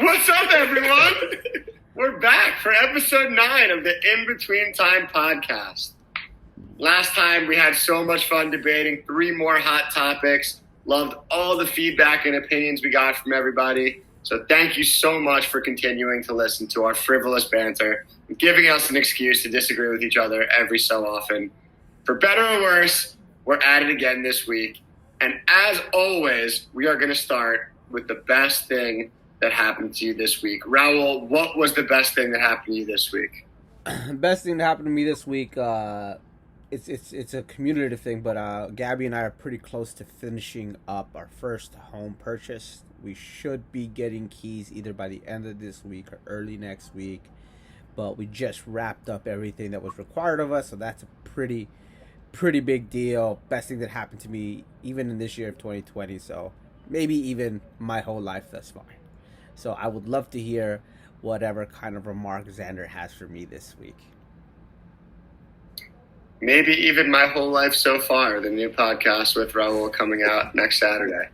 What's up, everyone? We're back for episode 9 of the In Between Time podcast. Last time we had so much fun debating 3 more hot topics. Loved all the feedback and opinions we got from everybody. So thank you so much for continuing to listen to our frivolous banter and giving us an excuse to disagree with each other every so often. For better or worse, we're at it again this week. And as always, we are going to start with the best thing that happened to you this week. Raul, what was the best thing that happened to you this week? Best thing that happened to me this week, it's a cumulative thing, but Gabby and I are pretty close to finishing up our first home purchase. We should be getting keys either by the end of this week or early next week, but we just wrapped up everything that was required of us, so that's a pretty big deal. Best thing that happened to me even in this year of 2020, so maybe even my whole life thus far. So I would love to hear whatever kind of remark Xander has for me this week. Maybe even my whole life so far, the new podcast with Raul coming out next Saturday.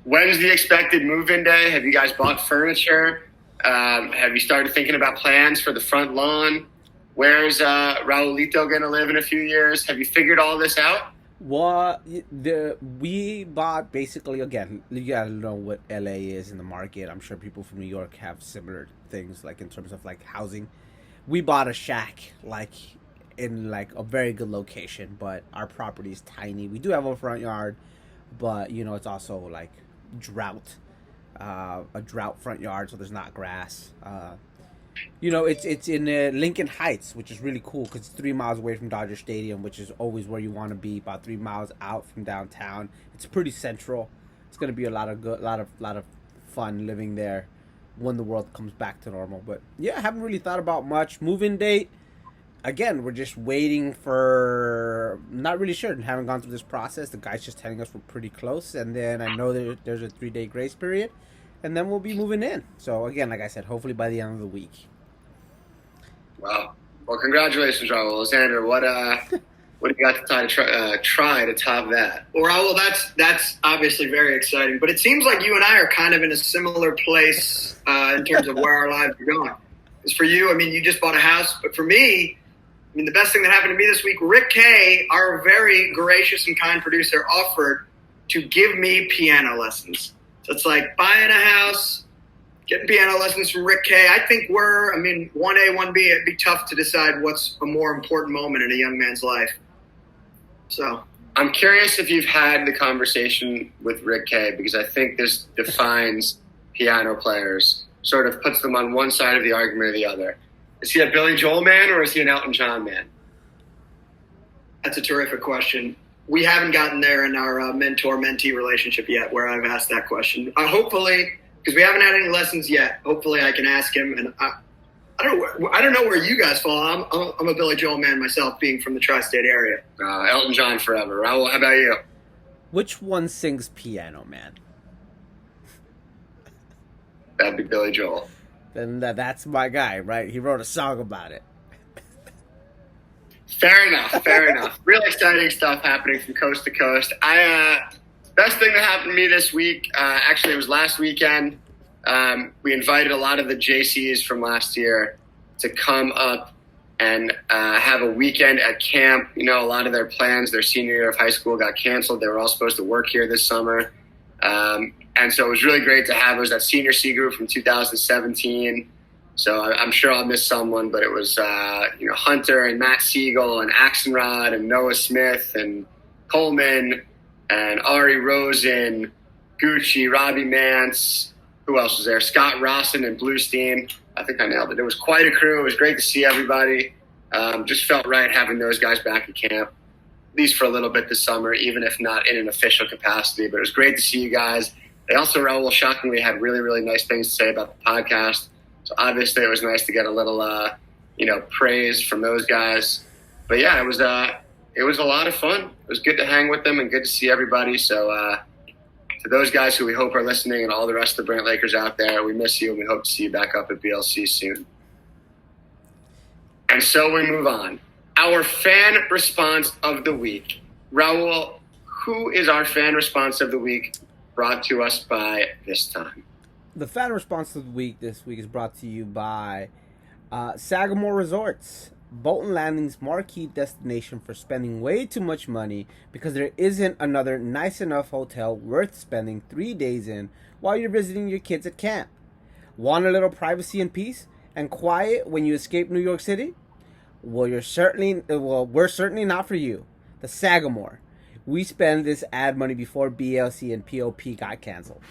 When's the expected move-in day? Have you guys bought furniture? Have you started thinking about plans for the front lawn? Where's Raulito going to live in a few years? Have you figured all this out? We bought basically, again, you gotta know what LA is in the market. I'm sure people from New York have similar things, like in terms of like housing. We bought a shack in a very good location, but our property is tiny. We do have a front yard, but it's also like a drought front yard, so there's not grass. It's in Lincoln Heights, which is really cool because it's 3 miles away from Dodger Stadium, which is always where you want to be, about 3 miles out from downtown. It's pretty central. It's going to be a lot of fun living there when the world comes back to normal. But yeah, I haven't really thought about much. Move-in date, again, we're just waiting for, not really sure, haven't gone through this process. The guy's just telling us we're pretty close, and then I know that there's a 3-day grace period. And then we'll be moving in. So, again, like I said, hopefully by the end of the week. Wow. Well, congratulations, Raul. Xander, what do you got to try to top that? Well, Raul, that's obviously very exciting. But it seems like you and I are kind of in a similar place in terms of where our lives are going. Because for you, you just bought a house. But for me, the best thing that happened to me this week, Rick K., our very gracious and kind producer, offered to give me piano lessons. So it's like buying a house, getting piano lessons from Rick K. I think 1A, 1B, it'd be tough to decide what's a more important moment in a young man's life. So I'm curious if you've had the conversation with Rick K., because I think this defines piano players, sort of puts them on one side of the argument or the other. Is he a Billy Joel man or is he an Elton John man? That's a terrific question. We haven't gotten there in our mentor-mentee relationship yet where I've asked that question. Hopefully, because we haven't had any lessons yet, hopefully I can ask him. And I don't know where you guys fall. I'm a Billy Joel man myself, being from the tri-state area. Elton John forever. Raul, how about you? Which one sings Piano Man? That'd be Billy Joel. Then that's my guy, right? He wrote a song about it. Fair enough. Real exciting stuff happening from coast to coast. Best thing that happened to me this week, actually it was last weekend. We invited a lot of the JCs from last year to come up and have a weekend at camp. A lot of their plans, their senior year of high school got canceled. They were all supposed to work here this summer. And so it was really great to have. It was that senior C group from 2017. So I'm sure I'll miss someone, but it was, Hunter and Matt Siegel and Axelrod and Noah Smith and Coleman and Ari Rosen, Gucci, Robbie Mance. Who else was there? Scott Rawson and Bluestein. I think I nailed it. It was quite a crew. It was great to see everybody. Just felt right having those guys back at camp, at least for a little bit this summer, even if not in an official capacity. But it was great to see you guys. They also, Raul, shockingly had really, really nice things to say about the podcast. So obviously it was nice to get a little, praise from those guys. But yeah, it was a lot of fun. It was good to hang with them and good to see everybody. So to those guys who we hope are listening and all the rest of the Brant Lakers out there, we miss you and we hope to see you back up at BLC soon. And so we move on. Our fan response of the week. Raul, who is our fan response of the week brought to us by this time? The fan response of the week this week is brought to you by Sagamore Resorts, Bolton Landing's marquee destination for spending way too much money because there isn't another nice enough hotel worth spending 3 days in while you're visiting your kids at camp. Want a little privacy and peace and quiet when you escape New York City? Well, we're certainly not for you. The Sagamore. We spend this ad money before BLC and POP got canceled.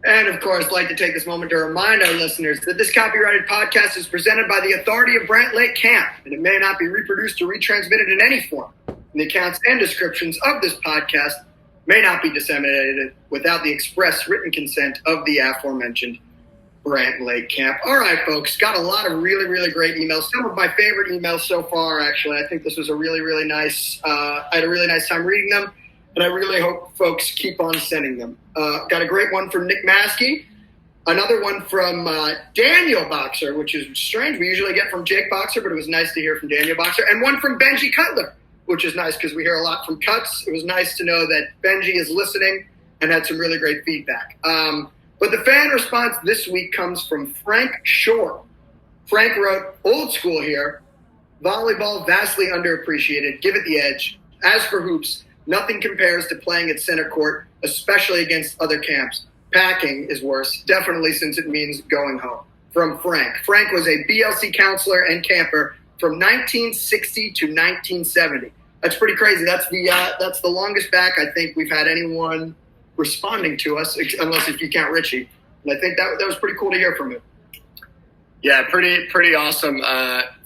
And, of course, I'd like to take this moment to remind our listeners that this copyrighted podcast is presented by the authority of Brant Lake Camp, and it may not be reproduced or retransmitted in any form. And the accounts and descriptions of this podcast may not be disseminated without the express written consent of the aforementioned Brant Lake Camp. All right, folks, got a lot of really, really great emails. Some of my favorite emails so far, actually. I think this was a really, really nice, I had a really nice time reading them. And I really hope folks keep on sending them. Got a great one from Nick Maskey. Another one from Daniel Boxer, which is strange. We usually get from Jake Boxer, but it was nice to hear from Daniel Boxer. And one from Benji Cutler, which is nice because we hear a lot from Cuts. It was nice to know that Benji is listening and had some really great feedback. But the fan response this week comes from Frank Shore. Frank wrote, "Old school here. Volleyball vastly underappreciated. Give it the edge. As for hoops, nothing compares to playing at center court, especially against other camps. Packing is worse, definitely since it means going home." From Frank. Frank was a BLC counselor and camper from 1960 to 1970. That's pretty crazy. That's the longest back I think we've had anyone responding to us, unless if you count Richie. And I think that was pretty cool to hear from him. Yeah, pretty awesome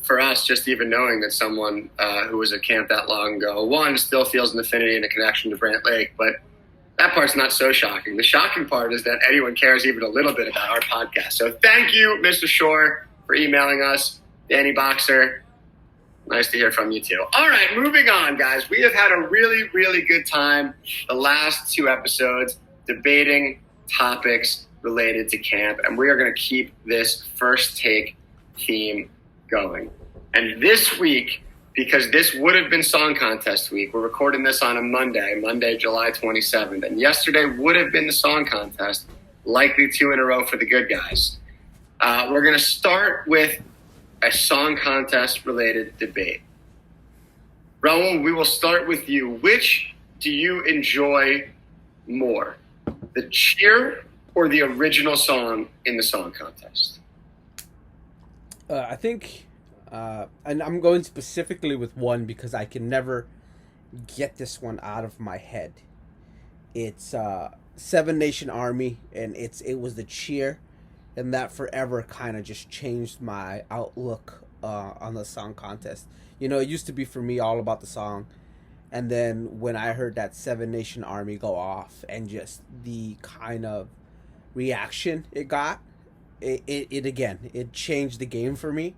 for us, just even knowing that someone who was at camp that long ago, one, still feels an affinity and a connection to Brant Lake, but that part's not so shocking. The shocking part is that anyone cares even a little bit about our podcast. So thank you, Mr. Shore, for emailing us. Danny Boxer, nice to hear from you too. All right, moving on, guys. We have had a really, really good time the last 2 episodes debating topics related to camp, and we are going to keep this first take theme going. And this week, because this would have been song contest week, we're recording this on a Monday, July 27th, and yesterday would have been the song contest, likely 2 in a row for the good guys. We're going to start with a song contest related debate. Raul, we will start with you. Which do you enjoy more, the cheer or the original song in the song contest? I think, and I'm going specifically with one because I can never get this one out of my head. It's Seven Nation Army, and it was the cheer, and that forever kind of just changed my outlook on the song contest. You know, it used to be for me all about the song, and then when I heard that Seven Nation Army go off and just the kind of reaction it got, it changed the game for me.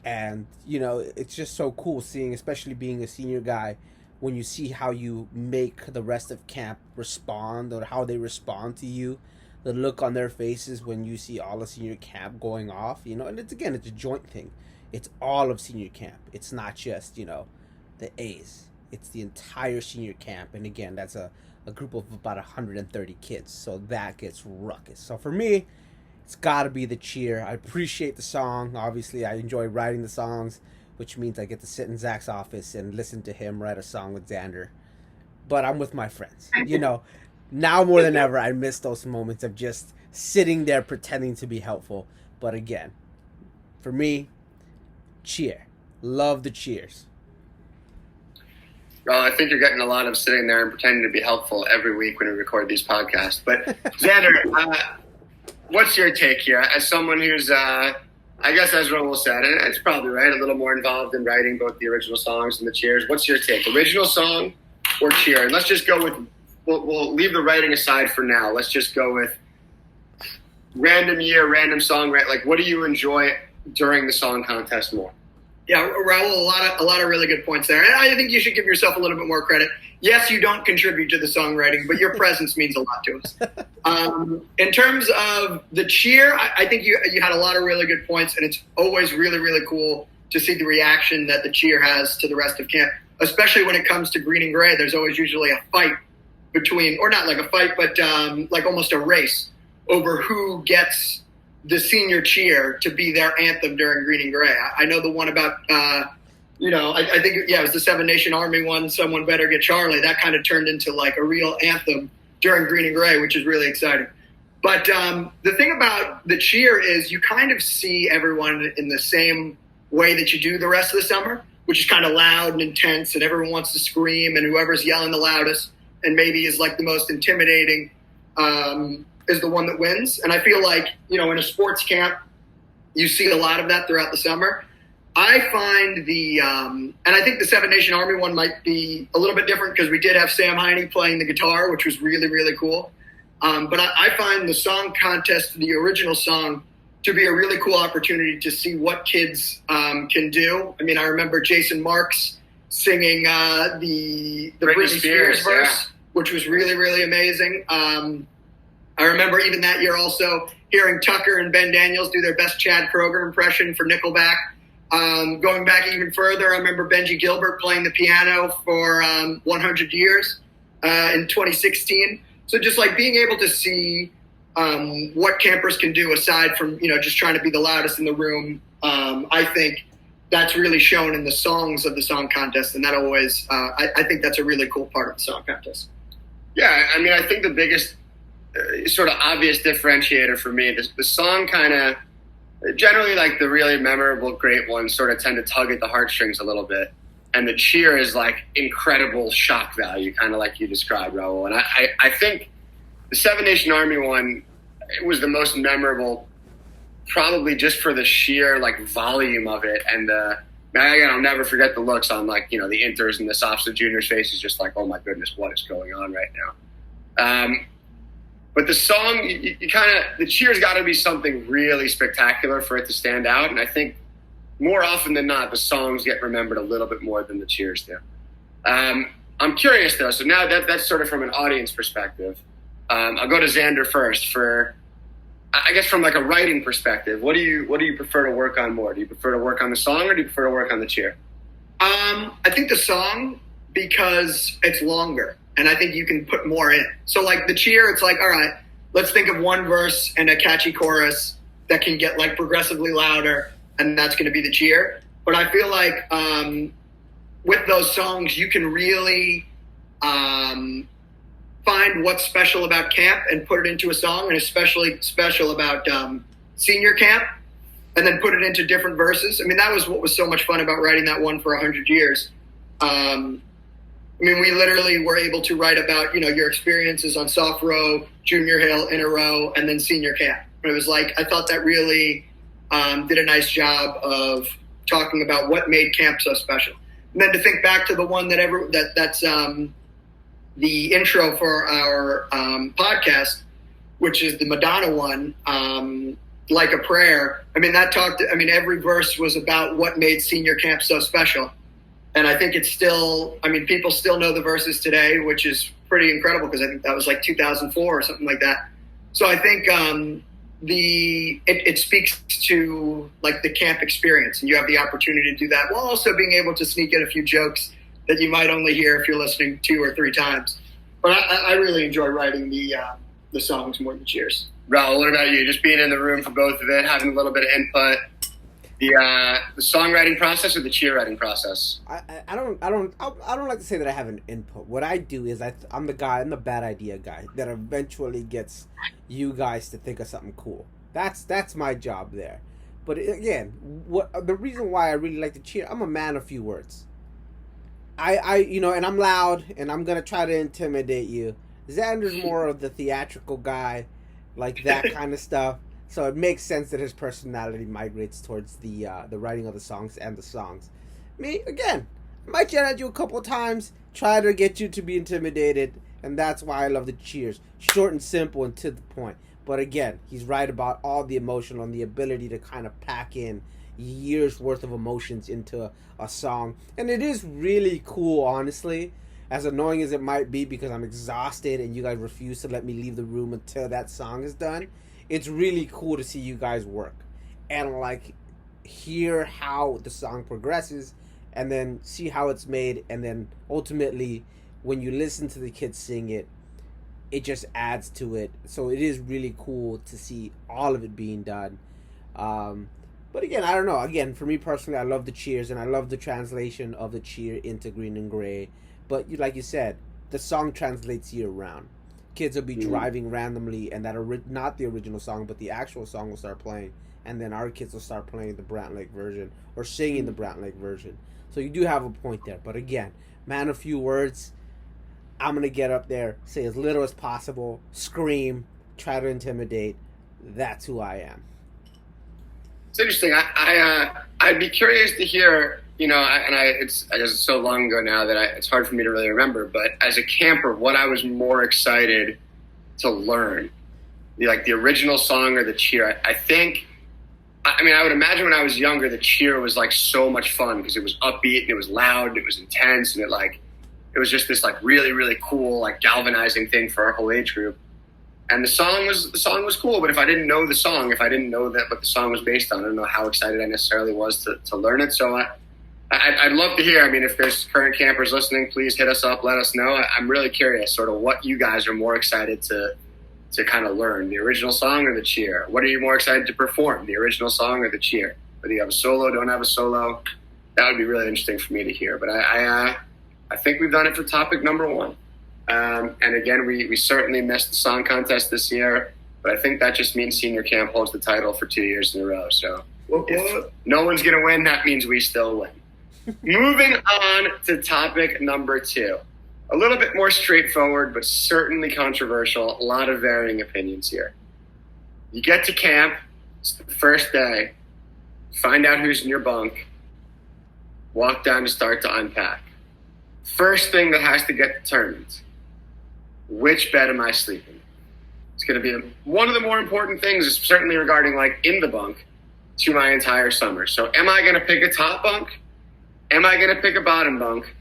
And you know, it's just so cool seeing, especially being a senior guy, when you see how you make the rest of camp respond, or how they respond to you, the look on their faces when you see all of senior camp going off, you know. And it's a joint thing. It's all of senior camp. It's not just, you know, the A's. It's the entire senior camp. And again, that's a group of about 130 kids, so that gets ruckus. So for me, it's got to be the cheer. I appreciate the song. Obviously, I enjoy writing the songs, which means I get to sit in Zach's office and listen to him write a song with Xander. But I'm with my friends. You know, now more than ever, I miss those moments of just sitting there pretending to be helpful. But again, for me, cheer. Love the cheers. Well, I think you're getting a lot of sitting there and pretending to be helpful every week when we record these podcasts. But Xander, what's your take here? As someone who's, I guess as Raul said, and it's probably right, a little more involved in writing both the original songs and the cheers. What's your take? Original song or cheer? And let's just go with, we'll leave the writing aside for now. Let's just go with random year, random song. Like, what do you enjoy during the song contest more? Yeah, Raul, a lot of really good points there. And I think you should give yourself a little bit more credit. Yes, you don't contribute to the songwriting, but your presence means a lot to us. In terms of the cheer, I think you had a lot of really good points, and it's always really, really cool to see the reaction that the cheer has to the rest of camp, especially when it comes to green and gray. There's always usually a fight between, or not like a fight, but like almost a race over who gets the senior cheer to be their anthem during Green and Gray. I know the one about, I think, it was the Seven Nation Army one, Someone Better Get Charlie. That kind of turned into like a real anthem during Green and Gray, which is really exciting. But the thing about the cheer is you kind of see everyone in the same way that you do the rest of the summer, which is kind of loud and intense, and everyone wants to scream, and whoever's yelling the loudest and maybe is like the most intimidating is the one that wins. And I feel like, in a sports camp, you see a lot of that throughout the summer. I find and I think the Seven Nation Army one might be a little bit different because we did have Sam Hiney playing the guitar, which was really, really cool. But I find the song contest, the original song, to be a really cool opportunity to see what kids can do. I mean, I remember Jason Marks singing the Britney Spears verse, which was really, really amazing. I remember even that year also hearing Tucker and Ben Daniels do their best Chad Kroeger impression for Nickelback. Going back even further, I remember Benji Gilbert playing the piano for 100 Years in 2016. So just like being able to see what campers can do aside from, just trying to be the loudest in the room, I think that's really shown in the songs of the song contest. And that always, I think that's a really cool part of the song contest. Yeah, I mean, I think the biggest sort of obvious differentiator for me, the song kind of, generally like the really memorable, great ones sort of tend to tug at the heartstrings a little bit. And the cheer is like incredible shock value, kind of like you described, Raul. And I think the Seven Nation Army one, it was the most memorable, probably just for the sheer like volume of it. And again, I'll never forget the looks on like, the inters and the sophs and juniors' faces, just like, oh my goodness, what is going on right now? But the song, you kind of, the cheer's got to be something really spectacular for it to stand out. And I think more often than not, the songs get remembered a little bit more than the cheers do. I'm curious though. So now that's sort of from an audience perspective. I'll go to Xander first for, I guess from like a writing perspective. What do you prefer to work on more? Do you prefer to work on the song or do you prefer to work on the cheer? I think the song, because it's longer. And I think you can put more in. So like the cheer, it's like, all right, let's think of one verse and a catchy chorus that can get like progressively louder, and that's going to be the cheer. But I feel like with those songs, you can really find what's special about camp and put it into a song, and especially special about senior camp, and then put it into different verses. I mean, that was what was so much fun about writing that one for 100 years. I mean, we literally were able to write about, your experiences on soft row, junior hill, inner row, and then senior camp. It was like, I thought that really did a nice job of talking about what made camp so special. And then to think back to the one that's the intro for our podcast, which is the Madonna one, Like a Prayer. I mean, every verse was about what made senior camp so special. And I think it's still, people still know the verses today, which is pretty incredible because I think that was like 2004 or something like that. So I think it speaks to like the camp experience, and you have the opportunity to do that while also being able to sneak in a few jokes that you might only hear if you're listening 2 or 3 times. But I really enjoy writing the songs more than cheers. Raul, what about you? Just being in the room for both of it, having a little bit of input. The songwriting process or the cheer writing process? I don't like to say that I have an input. What I do is I'm the bad idea guy that eventually gets you guys to think of something cool. That's my job there. But again, the reason why I really like to cheer, I'm a man of few words. And I'm loud and I'm gonna try to intimidate you. Xander's more of the theatrical guy, like that kind of stuff. So it makes sense that his personality migrates towards the writing of the songs and the songs. Me, again, I might yell at you a couple of times, try to get you to be intimidated, and that's why I love the cheers. Short and simple and to the point. But again, he's right about all the emotional and the ability to kind of pack in years worth of emotions into a song. And it is really cool, honestly, as annoying as it might be because I'm exhausted and you guys refuse to let me leave the room until that song is done. It's really cool to see you guys work and like hear how the song progresses and then see how it's made, and then ultimately when you listen to the kids sing it, it just adds to it. So it is really cool to see all of it being done. But again, I don't know. Again, for me personally, I love the cheers, and I love the translation of the cheer into green and gray. But like you said, the song translates year round. Kids will be driving randomly, and not the original song, but the actual song will start playing, and then our kids will start playing the Brant Lake version or singing the Brant Lake version. So you do have a point there. But again, man of few words. I'm gonna get up there, say as little as possible, scream, try to intimidate. That's who I am. It's interesting. I'd be curious to hear. I guess it's so long ago now that it's hard for me to really remember. But as a camper, what I was more excited to learn, the original song or the cheer. I would imagine when I was younger, the cheer was like so much fun because it was upbeat and it was loud and it was intense and it was just this like really, really cool, like galvanizing thing for our whole age group. And the song was cool, but if I didn't know the song, if I didn't know what the song was based on, I don't know how excited I necessarily was to learn it. So I'd love to hear. I mean, if there's current campers listening, please hit us up, let us know. I'm really curious sort of what you guys are more excited to kind of learn, the original song or the cheer. What are you more excited to perform, the original song or the cheer? Whether you have a solo, don't have a solo, that would be really interesting for me to hear. But I think we've done it for topic number 1. And again, we certainly missed the song contest this year, but I think that just means senior camp holds the title for 2 years in a row. So if no one's going to win, that means we still win. Moving on to topic number 2. A little bit more straightforward, but certainly controversial. A lot of varying opinions here. You get to camp, it's the first day, find out who's in your bunk, walk down to start to unpack. First thing that has to get determined, which bed am I sleeping? It's going to be one of the more important things, is certainly regarding like in the bunk, to my entire summer. So am I going to pick a top bunk? Am I going to pick a bottom bunk?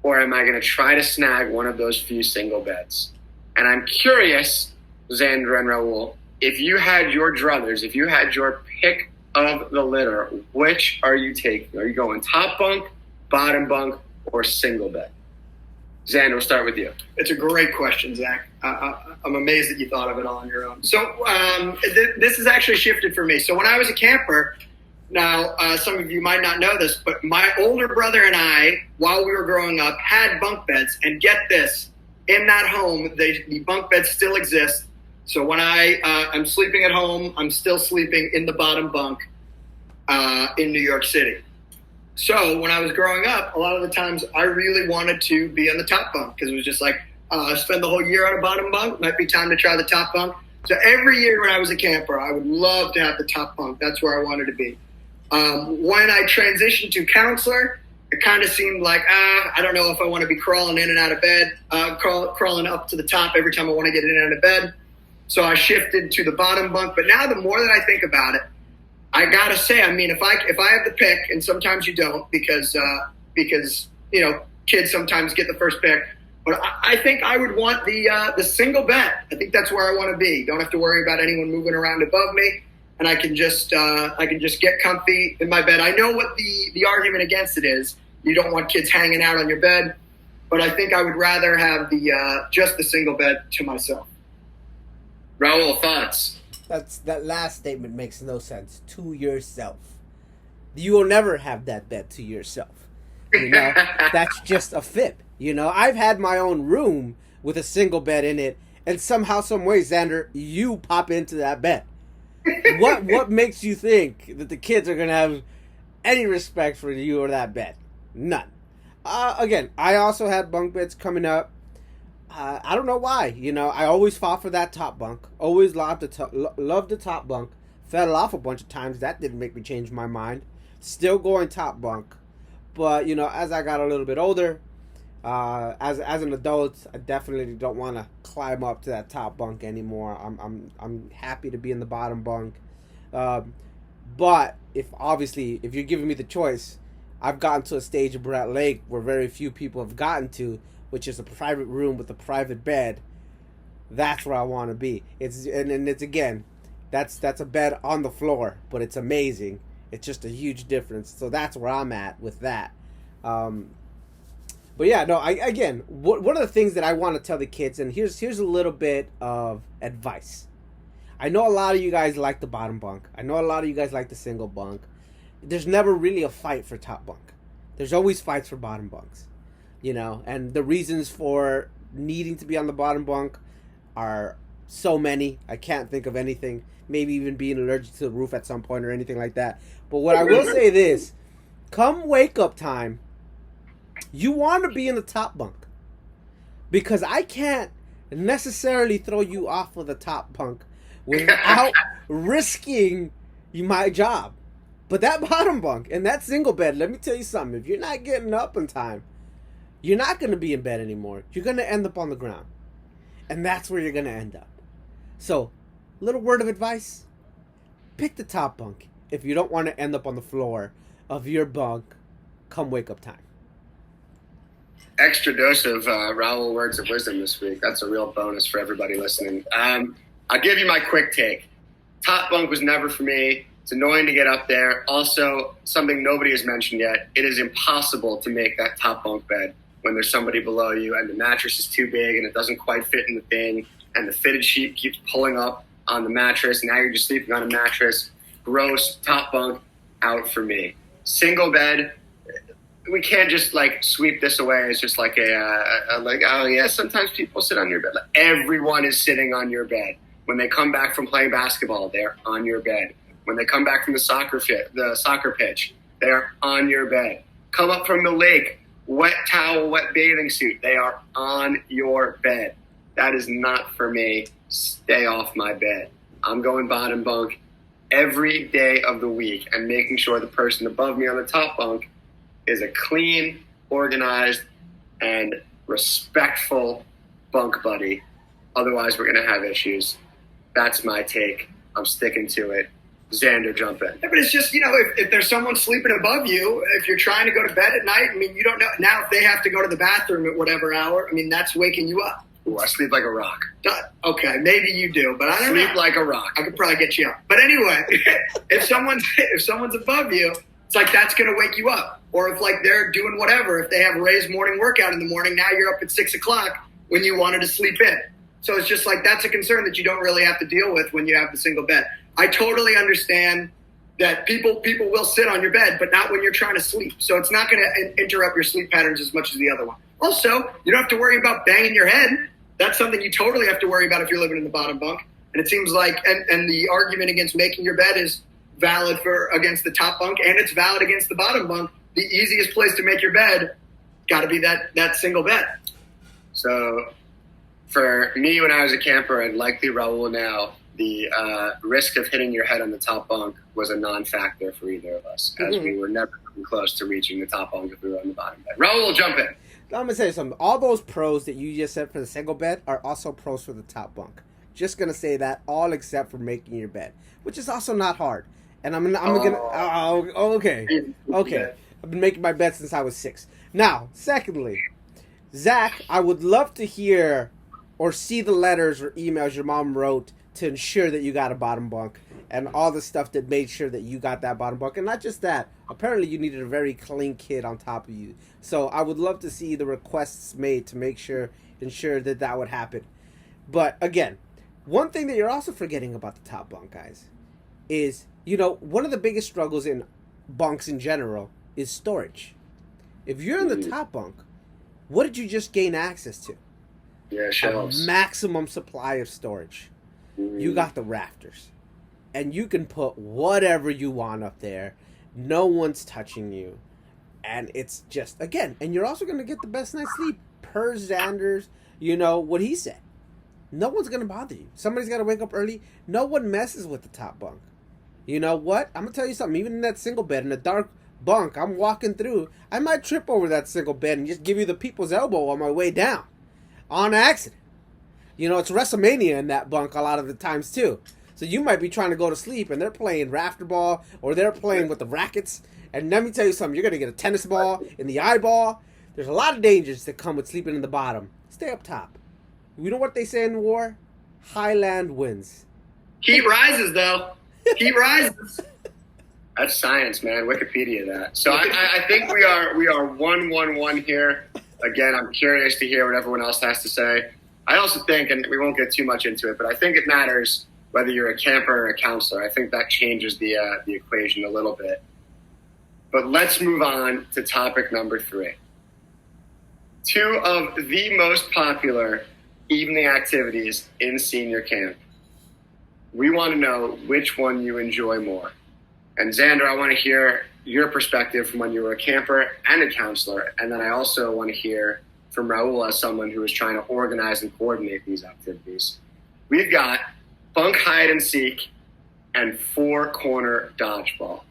Or am I going to try to snag one of those few single beds? And I'm curious, Xander and Raul, if you had your druthers, if you had your pick of the litter, which are you taking? Are you going top bunk, bottom bunk, or single bed? Xander, we'll start with you. It's a great question, Zach. I'm amazed that you thought of it all on your own. So this has actually shifted for me. So when I was a camper, now some of you might not know this, but my older brother and I, while we were growing up, had bunk beds. And get this, in that home, the bunk beds still exist. So when I'm sleeping at home, I'm still sleeping in the bottom bunk in New York City. So when I was growing up, a lot of the times I really wanted to be on the top bunk because it was just like, spend the whole year on a bottom bunk. Might be time to try the top bunk. So every year when I was a camper, I would love to have the top bunk. That's where I wanted to be. When I transitioned to counselor, it kind of seemed like, I don't know if I want to be crawling in and out of bed, crawling up to the top every time I want to get in and out of bed. So I shifted to the bottom bunk. But now the more that I think about it, I gotta say, I mean, if I have the pick, and sometimes you don't because kids sometimes get the first pick, but I think I would want the single bed. I think that's where I want to be. Don't have to worry about anyone moving around above me, and I can just get comfy in my bed. I know what the argument against it is. You don't want kids hanging out on your bed, but I think I would rather have just the single bed to myself. Raul, thoughts? That last statement makes no sense. To yourself. You will never have that bed to yourself. That's just a fib. I've had my own room with a single bed in it, and somehow, some way, Xander, you pop into that bed. What makes you think that the kids are gonna have any respect for you or that bed? None. Again, I also had bunk beds coming up. I don't know why. I always fought for that top bunk. Always loved the top bunk. Fell off a bunch of times. That didn't make me change my mind. Still going top bunk. But, as I got a little bit older, as an adult, I definitely don't want to climb up to that top bunk anymore. I'm happy to be in the bottom bunk. But if you're giving me the choice, I've gotten to a stage of Brant Lake where very few people have gotten to, which is a private room with a private bed. That's where I want to be. It's again, that's a bed on the floor, but it's amazing. It's just a huge difference. So that's where I'm at with that. But yeah, no. One of the things that I want to tell the kids, and here's a little bit of advice. I know a lot of you guys like the bottom bunk. I know a lot of you guys like the single bunk. There's never really a fight for top bunk. There's always fights for bottom bunks, and the reasons for needing to be on the bottom bunk are so many. I can't think of anything. Maybe even being allergic to the roof at some point or anything like that. But what I will say this, come wake up time, you want to be in the top bunk, because I can't necessarily throw you off of the top bunk without risking my job. But that bottom bunk and that single bed, let me tell you something. If you're not getting up in time, you're not going to be in bed anymore. You're going to end up on the ground. And that's where you're going to end up. So, little word of advice. Pick the top bunk if you don't want to end up on the floor of your bunk come wake up time. Extra dose of Raul words of wisdom this week. That's a real bonus for everybody listening. I'll give you my quick take. Top bunk was never for me. It's annoying to get up there. Also, something nobody has mentioned yet, it is impossible to make that top bunk bed when there's somebody below you and the mattress is too big and it doesn't quite fit in the thing and the fitted sheet keeps pulling up on the mattress. Now you're just sleeping on a mattress. Gross. Top bunk, out for me. Single bed, we can't just sweep this away as just oh yeah, sometimes people sit on your bed. Everyone is sitting on your bed. When they come back from playing basketball, they're on your bed. When they come back from the soccer pitch, they're on your bed. Come up from the lake, wet towel, wet bathing suit, they are on your bed. That is not for me. Stay off my bed. I'm going bottom bunk every day of the week and making sure the person above me on the top bunk is a clean, organized, and respectful bunk buddy. Otherwise, we're going to have issues. That's my take. I'm sticking to it. Xander, jump in. Yeah, but it's just, if there's someone sleeping above you, if you're trying to go to bed at night, you don't know. Now, if they have to go to the bathroom at whatever hour, that's waking you up. Ooh, I sleep like a rock. Okay, maybe you do, but I don't know. Sleep like a rock. I could probably get you up. But anyway, if someone's above you, it's that's going to wake you up. Or if they're doing whatever, if they have Ray's morning workout in the morning, now you're up at 6 o'clock when you wanted to sleep in. So it's just that's a concern that you don't really have to deal with when you have the single bed. I totally understand that people will sit on your bed, but not when you're trying to sleep. So it's not going to interrupt your sleep patterns as much as the other one. Also, you don't have to worry about banging your head. That's something you totally have to worry about if you're living in the bottom bunk. And it seems and the argument against making your bed is valid against the top bunk, and it's valid against the bottom bunk. The easiest place to make your bed got to be that single bed. So for me, when I was a camper, and likely Raul now, the risk of hitting your head on the top bunk was a non-factor for either of us, as we were never coming close to reaching the top bunk if we were on the bottom bed. Raul will jump in. I'm going to say something. All those pros that you just said for the single bed are also pros for the top bunk. Just going to say that, all except for making your bed, which is also not hard. And okay. I've been making my bed since I was 6. Now, secondly, Zach, I would love to hear or see the letters or emails your mom wrote to ensure that you got a bottom bunk and all the stuff that made sure that you got that bottom bunk. And not just that, apparently you needed a very clean kid on top of you. So I would love to see the requests made to ensure that would happen. But again, one thing that you're also forgetting about the top bunk, guys, is, one of the biggest struggles in bunks in general is storage. If you're in the top bunk, what did you just gain access to? Yeah, shelves. A maximum supply of storage. You got the rafters. And you can put whatever you want up there. No one's touching you. And it's just, again, and you're also going to get the best night's sleep. Per Xander's, what he said. No one's going to bother you. Somebody's got to wake up early. No one messes with the top bunk. You know what? I'm going to tell you something. Even in that single bed, in a dark bunk, I'm walking through. I might trip over that single bed and just give you the people's elbow on my way down. On accident. It's WrestleMania in that bunk a lot of the times, too. So you might be trying to go to sleep, and they're playing rafter ball, or they're playing with the rackets. And let me tell you something. You're going to get a tennis ball in the eyeball. There's a lot of dangers that come with sleeping in the bottom. Stay up top. You know what they say in war? Highland wins. Heat rises, though. Heat rises. That's science, man. Wikipedia that. So I think we are 1-1-1 here. Again, I'm curious to hear what everyone else has to say. I also think, and we won't get too much into it, but I think it matters whether you're a camper or a counselor. I think that changes the equation a little bit. But let's move on to topic number 3. 2 of the most popular evening activities in senior camp. We want to know which one you enjoy more. And Xander, I want to hear your perspective from when you were a camper and a counselor. And then I also want to hear from Raul as someone who is trying to organize and coordinate these activities. We've got bunk hide and seek and 4-corner dodgeball.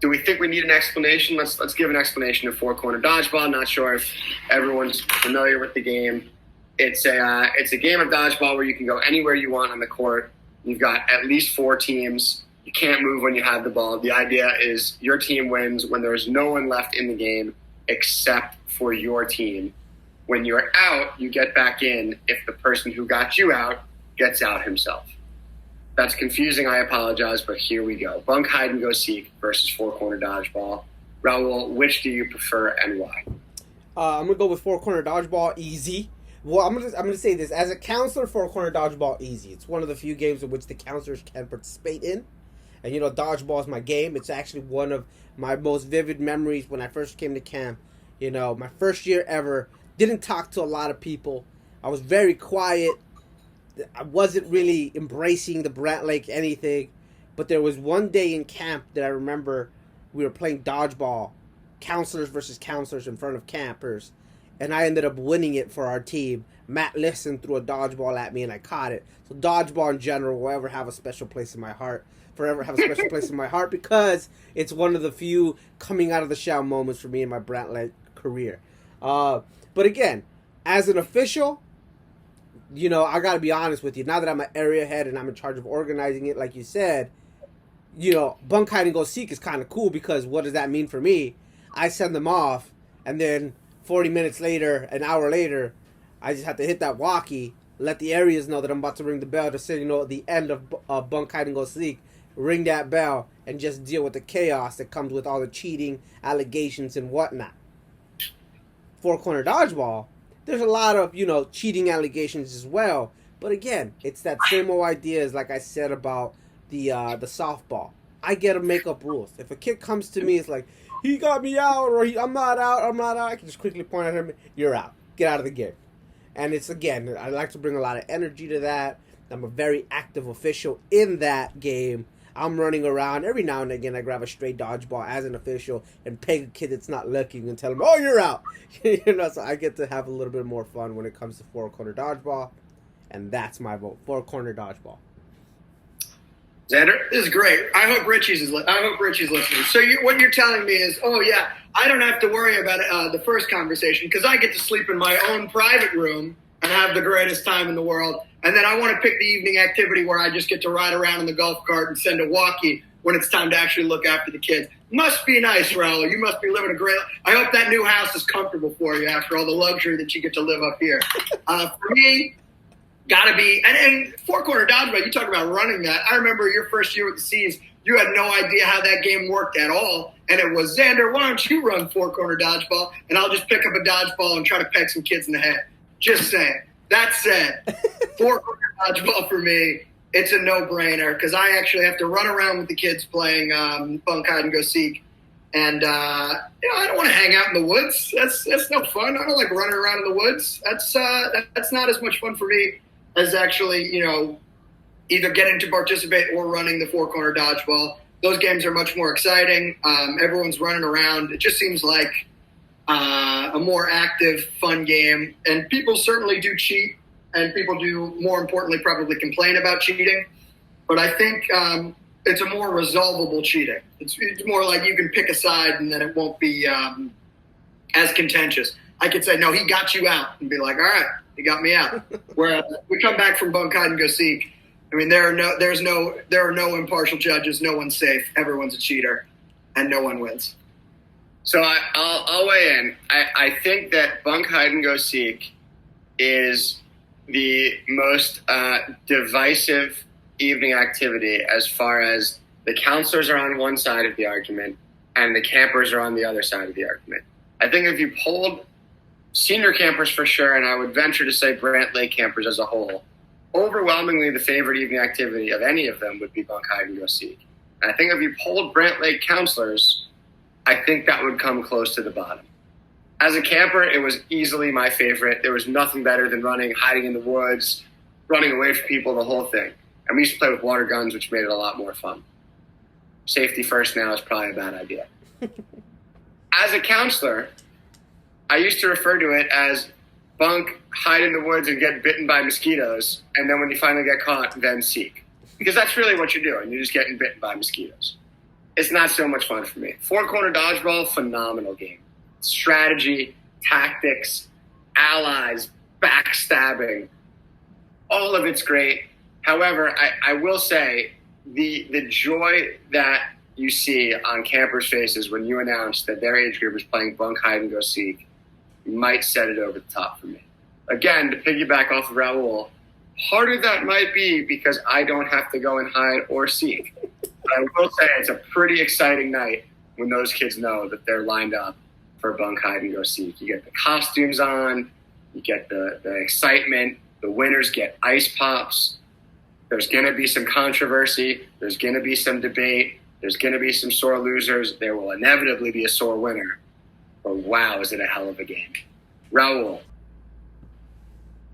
Do we think we need an explanation? Let's give an explanation of 4-corner dodgeball. I'm not sure if everyone's familiar with the game. It's a game of dodgeball where you can go anywhere you want on the court. You've got at least 4 teams. You can't move when you have the ball. The idea is your team wins when there's no one left in the game except for your team. When you're out, you get back in if the person who got you out gets out himself. That's confusing, I apologize, but here we go. Bunk, hide, and go seek versus 4-corner dodgeball. Raul, which do you prefer and why? I'm gonna go with 4-corner dodgeball, easy. Well, I'm gonna say this as a counselor, 4-corner dodgeball, easy. It's one of the few games in which the counselors can participate in, and dodgeball is my game. It's actually one of my most vivid memories when I first came to camp. My first year ever. Didn't talk to a lot of people. I was very quiet. I wasn't really embracing the Brant Lake anything, but there was one day in camp that I remember we were playing dodgeball, counselors versus counselors in front of campers, and I ended up winning it for our team. Matt listened threw a dodgeball at me and I caught it. So dodgeball in general will ever have a special place in my heart, forever have a special place in my heart because it's one of the few coming out of the shell moments for me in my Brant Lake career. But again, as an official, I got to be honest with you. Now that I'm an area head and I'm in charge of organizing it, like you said, bunk, hide, and go seek is kind of cool because what does that mean for me? I send them off, and then 40 minutes later, an hour later, I just have to hit that walkie, let the areas know that I'm about to ring the bell to say, at the end of bunk, hide, and go seek, ring that bell, and just deal with the chaos that comes with all the cheating, allegations, and whatnot. 4-corner dodgeball, there's a lot of, cheating allegations as well. But again, it's that same old idea as like I said about the softball. I get to make up rules. If a kid comes to me, it's like, he got me out, or I'm not out, I can just quickly point at him, you're out. Get out of the game. And it's, again, I like to bring a lot of energy to that. I'm a very active official in that game. I'm running around. Every now and again, I grab a stray dodgeball as an official and peg a kid that's not looking and tell him, oh, you're out. So I get to have a little bit more fun when it comes to 4-corner dodgeball. And that's my vote, 4-corner dodgeball. Xander, this is great. I hope Richie's listening. So what you're telling me is, oh, yeah, I don't have to worry about the first conversation because I get to sleep in my own private room and have the greatest time in the world. And then I want to pick the evening activity where I just get to ride around in the golf cart and send a walkie when it's time to actually look after the kids. Must be nice, Raul. You must be living a great life. I hope that new house is comfortable for you after all the luxury that you get to live up here. For me, got to be – and 4-corner dodgeball, you talk about running that. I remember your first year with the C's, you had no idea how that game worked at all. And it was, Xander, why don't you run 4-corner dodgeball, and I'll just pick up a dodgeball and try to peg some kids in the head. Just saying. That said, 4-corner dodgeball for me, it's a no-brainer because I actually have to run around with the kids playing bunk, hide, and go seek. And, I don't want to hang out in the woods. That's no fun. I don't like running around in the woods. That's not as much fun for me as actually, either getting to participate or running the 4-corner dodgeball. Those games are much more exciting. Everyone's running around. It just seems like a more active, fun game. And people certainly do cheat, and people do, more importantly, probably complain about cheating. But I think it's a more resolvable cheating. It's more like you can pick a side and then it won't be as contentious. I could say, no, he got you out, and be like, all right, he got me out. Whereas we come back from bunk, hide, and go seek. I mean, there are no impartial judges. No one's safe. Everyone's a cheater, and no one wins. So I'll weigh in. I think that bunk, hide, and go seek is the most divisive evening activity as far as the counselors are on one side of the argument and the campers are on the other side of the argument. I think if you polled senior campers for sure, and I would venture to say Brant Lake campers as a whole, overwhelmingly the favorite evening activity of any of them would be bunk hide and go seek. And I think if you polled Brant Lake counselors, I think that would come close to the bottom. As a camper, it was easily my favorite. There was nothing better than running, hiding in the woods, running away from people, the whole thing. And we used to play with water guns, which made it a lot more fun. Safety first now is probably a bad idea. As a counselor, I used to refer to it as bunk, hide in the woods, and get bitten by mosquitoes. And then when you finally get caught, then seek. Because that's really what you're doing. You're just getting bitten by mosquitoes. It's not so much fun for me. Four-corner dodgeball, phenomenal game. Strategy, tactics, allies, backstabbing, all of it's great. However, I will say the joy that you see on campers' faces when you announce that their age group is playing bunk, hide, and go seek might set it over the top for me. Again, to piggyback off of Raul, harder that might be because I don't have to go and hide or seek. But I will say it's a pretty exciting night when those kids know that they're lined up for bunk, hide, and go seek. You get the costumes on, you get the excitement, the winners get ice pops. There's going to be some controversy. There's going to be some debate. There's going to be some sore losers. There will inevitably be a sore winner. But wow, is it a hell of a game. Raul,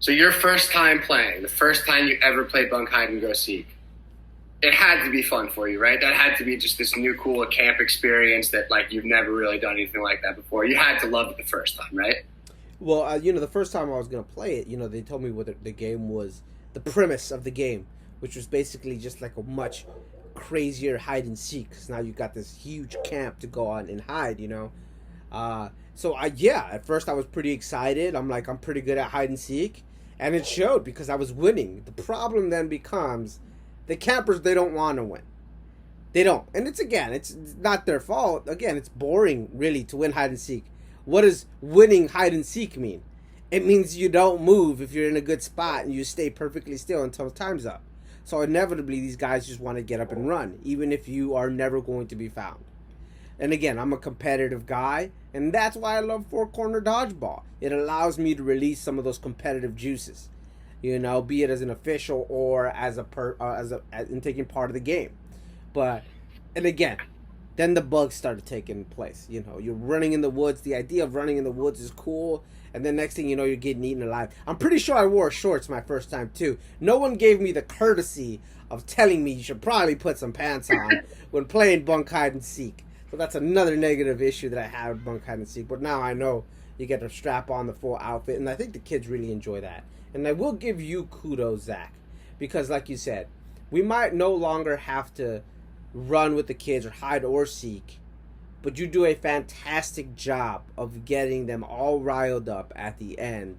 so your first time playing, the first time you ever played bunk, hide, and go seek, it had to be fun for you, right? That had to be just this new cool camp experience that like you've never really done anything like that before. You had to love it the first time, right? Well, the first time I was going to play it, they told me what the game was, the premise of the game, which was basically just like a much crazier hide and seek. Because now you got this huge camp to go on and hide, So at first I was pretty excited. I'm pretty good at hide and seek. And it showed because I was winning. The problem then becomes the campers, they don't want to win. They don't. And it's not their fault. Again, it's boring really to win hide and seek. What does winning hide and seek mean? It means you don't move if you're in a good spot and you stay perfectly still until time's up. So inevitably these guys just want to get up and run, even if you are never going to be found. And again, I'm a competitive guy, and that's why I love four-corner dodgeball. It allows me to release some of those competitive juices, be it as an official or as in taking part of the game. And again, then the bugs started taking place. You're running in the woods. The idea of running in the woods is cool. And then next thing you know, you're getting eaten alive. I'm pretty sure I wore shorts my first time, too. No one gave me the courtesy of telling me you should probably put some pants on when playing bunk, hide, and seek. So that's another negative issue that I have with bunk, hide, and seek. But now I know you get to strap on the full outfit. And I think the kids really enjoy that. And I will give you kudos, Zach. Because like you said, we might no longer have to run with the kids or hide or seek. But you do a fantastic job of getting them all riled up at the end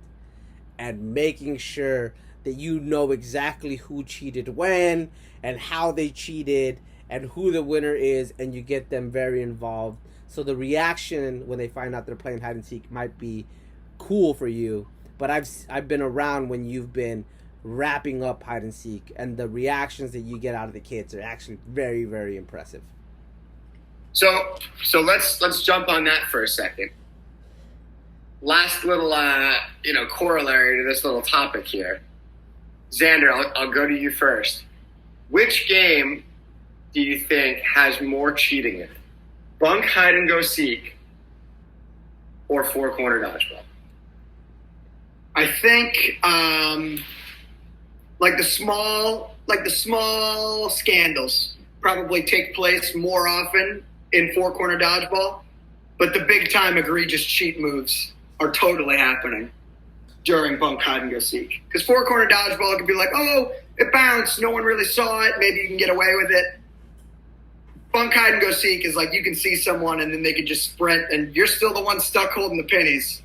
and making sure that you know exactly who cheated when and how they cheated and who the winner is, and you get them very involved. So the reaction when they find out they're playing hide and seek might be cool for you. But I've been around when you've been wrapping up hide and seek, and the reactions that you get out of the kids are actually very, very impressive. So let's jump on that for a second. Last little corollary to this little topic here. Xander, I'll go to you first. Which game do you think has more cheating in it? Bunk, hide, and go seek, or four-corner dodgeball? I think the small scandals probably take place more often in four-corner dodgeball, but the big-time egregious cheat moves are totally happening during bunk, hide, and go seek. Because four-corner dodgeball can be like, oh, it bounced, no one really saw it, maybe you can get away with it. Bunk, hide, and go seek is like you can see someone and then they can just sprint and you're still the one stuck holding the pennies.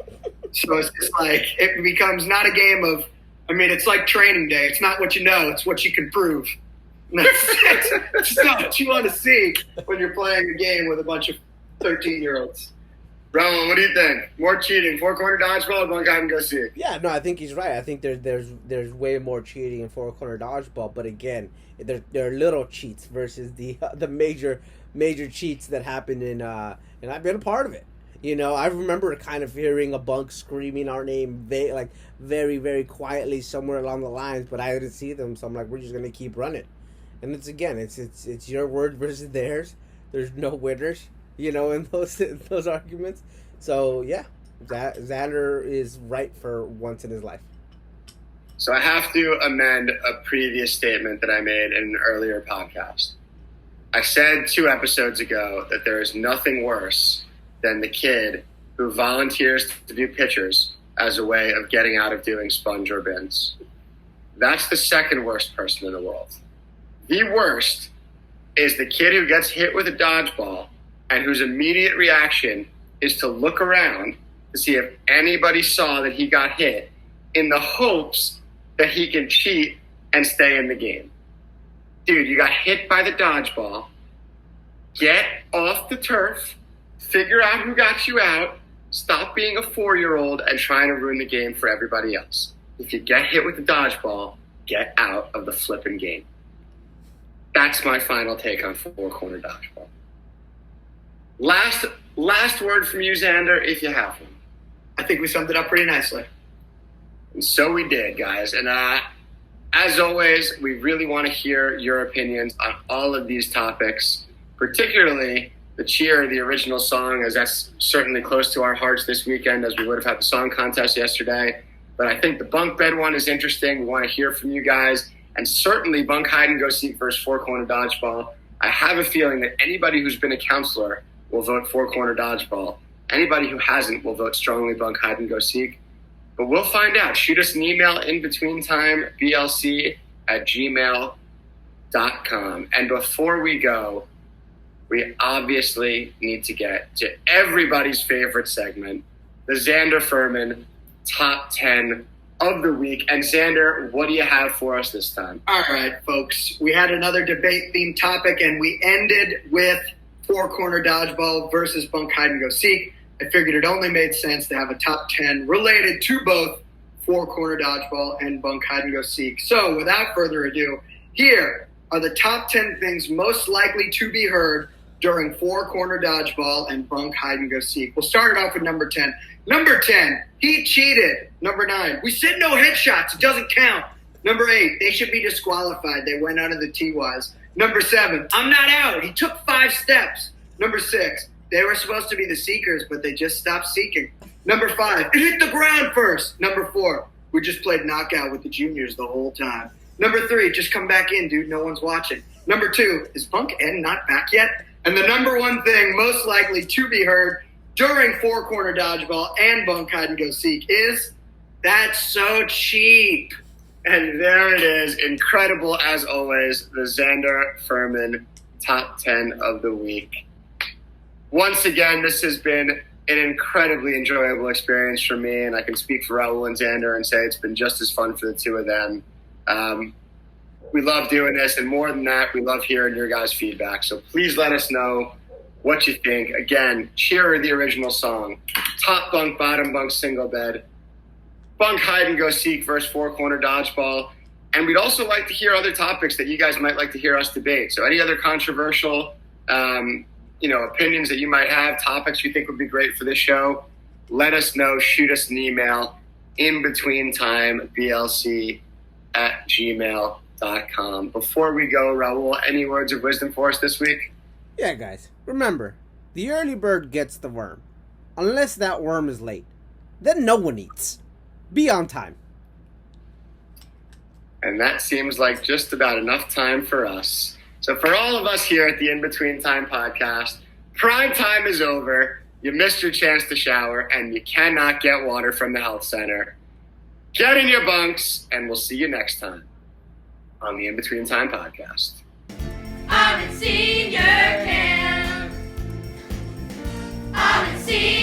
So it's just like it becomes not a game of, it's like training day. It's not what you know, it's what you can prove. That's not what you want to see when you're playing a game with a bunch of 13-year-olds. Raul, what do you think? More cheating, four-corner dodgeball, or bunk, hide, and go seek? Yeah, no, I think he's right. I think there's way more cheating in four-corner dodgeball, but again, there are little cheats versus the major cheats that happen in and I've been a part of it. I remember kind of hearing a Bunk screaming our name very, very quietly somewhere along the lines, but I didn't see them, so I'm like, we're just gonna keep running. And it's your word versus theirs. There's no winners, in those arguments. So yeah, Xander is right for once in his life. So I have to amend a previous statement that I made in an earlier podcast. I said 2 episodes ago that there is nothing worse than the kid who volunteers to do pitchers as a way of getting out of doing sponge or bins. That's the second worst person in the world. The worst is the kid who gets hit with a dodgeball and whose immediate reaction is to look around to see if anybody saw that he got hit in the hopes that he can cheat and stay in the game. Dude, you got hit by the dodgeball. Get off the turf. Figure out who got you out. Stop being a 4-year-old and trying to ruin the game for everybody else. If you get hit with the dodgeball, get out of the flipping game. That's my final take on 4-corner dodgeball. Last word from you, Xander, if you have one. I think we summed it up pretty nicely. And so we did, guys. And as always, we really want to hear your opinions on all of these topics, particularly the cheer, the original song, as that's certainly close to our hearts this weekend, as we would have had the song contest yesterday. But I think the bunk bed one is interesting. We want to hear from you guys. And certainly Bunk hide and go seek versus 4-corner dodgeball. I have a feeling that anybody who's been a counselor will vote 4-corner dodgeball. Anybody who hasn't will vote strongly Bunk hide and go seek. But we'll find out. Shoot us an email, inbetweentimeBLC@gmail.com. And before we go, we obviously need to get to everybody's favorite segment, the Xander Furman Top 10 of the week. And Xander, what do you have for us this time? All right, folks. We had another debate-themed topic, and we ended with 4-corner dodgeball versus Bunk hide and go seek. I figured it only made sense to have a top 10 related to both 4-corner dodgeball and Bunk hide and go seek. So without further ado, here are the top 10 things most likely to be heard during 4-corner dodgeball and Bunk hide and go seek. We'll start it off with number 10. Number 10, he cheated. Number 9, we said no headshots. It doesn't count. Number 8, they should be disqualified. They went under the TYs. Number 7, I'm not out. He took 5 steps. Number 6, they were supposed to be the seekers, but they just stopped seeking. Number 5, it hit the ground first. Number 4, we just played knockout with the juniors the whole time. Number 3, just come back in, dude. No one's watching. Number 2, is Bunk N not back yet? And the number 1 thing most likely to be heard during 4-corner dodgeball and Bunk hide and go seek is, that's so cheap. And there it is. Incredible, as always, the Xander Furman Top 10 of the week. Once again, this has been an incredibly enjoyable experience for me, and I can speak for Raul and Xander and say it's been just as fun for the two of them. We love doing this, and more than that, we love hearing your guys' feedback. So please let us know what you think. Again, cheer the original song, top bunk, bottom bunk, single bed, Bunk hide and go seek versus 4-corner dodgeball. And we'd also like to hear other topics that you guys might like to hear us debate. So any other controversial opinions that you might have, topics you think would be great for this show, let us know. Shoot us an email, inbetweentimeBLC@gmail.com. Before we go, Raul, any words of wisdom for us this week? Yeah, guys. Remember, the early bird gets the worm. Unless that worm is late. Then no one eats. Be on time. And that seems like just about enough time for us. So for all of us here at the In Between Time podcast, prime time is over. You missed your chance to shower, and you cannot get water from the health center. Get in your bunks, and we'll see you next time on the In Between Time podcast. I'm in senior camp. I'm in senior